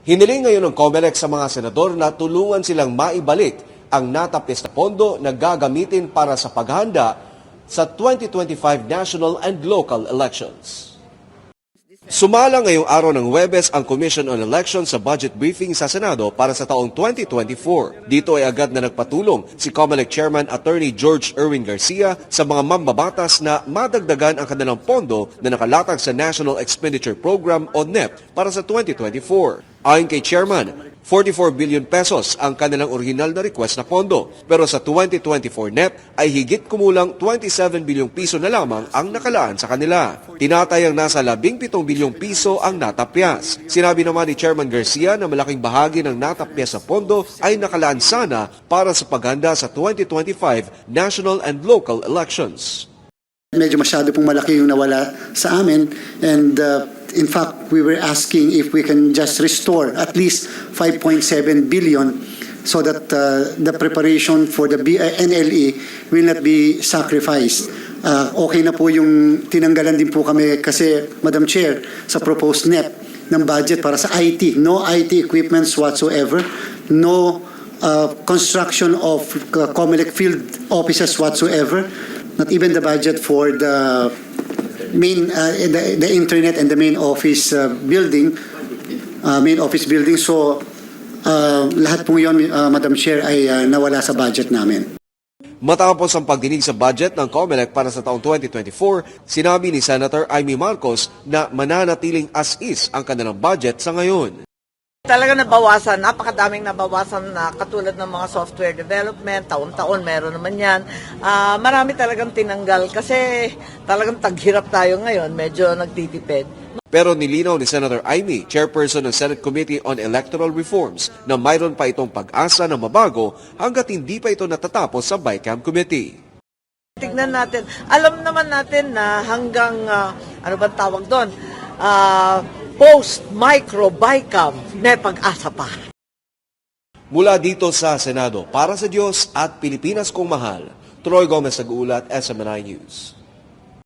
Hiniling ngayon ng COMELEC sa mga senador na tulungan silang maibalik ang natapis na pondo na gagamitin para sa paghahanda sa 2025 national and local elections. Sumala ngayong araw ng Huwebes ang Commission on Elections sa budget briefing sa Senado para sa taong 2024. Dito ay agad na nagpatulong si COMELEC Chairman Attorney George Erwin Garcia sa mga mambabatas na madagdagan ang kanilang pondo na nakalatag sa National Expenditure Program o NEP para sa 2024. Ayon kay Chairman, 44 billion pesos ang kanilang original na request na pondo. Pero sa 2024 NEP ay higit kumulang 27 bilyong piso na lamang ang nakalaan sa kanila. Tinatayang nasa 17 bilyong piso ang natapyas. Sinabi naman ni Chairman Garcia na malaking bahagi ng natapyas sa pondo ay nakalaan sana para sa paghanda sa 2025 national and local elections. Medyo masyado pong malaki yung nawala sa amin and in fact, we were asking if we can just restore at least 5.7 billion so that the preparation for the NLE will not be sacrificed. Okay na po yung tinanggalan din po kami kasi, Madam Chair, sa proposed NEP ng budget para sa IT. No IT equipments whatsoever. No construction of COMELEC field offices whatsoever. Not even the budget for the main the internet and the main office building so lahat po yon Madam Chair ay nawala sa budget namin. Matapos ang pagdinig sa budget ng COMELEC para sa taong 2024, sinabi ni Senator Amy Marcos na mananatiling as is ang kanilang budget sa ngayon. Talaga nabawasan, napakadaming nabawasan na katulad ng mga software development, taon-taon meron naman yan. Marami talagang tinanggal kasi talagang taghirap tayo ngayon, medyo nagtitipid. Pero nilinaw ni Senator Amy, chairperson ng Senate Committee on Electoral Reforms, na mayroon pa itong pag-asa na mabago hanggat hindi pa ito natatapos sa BICAM Committee. Tignan natin, alam naman natin na hanggang, ano ba tawag doon, post-micro BICAM, may pag-asa pa. Mula dito sa Senado, para sa Diyos at Pilipinas kong mahal, Troy Gomez nag-uulat, SMNI News.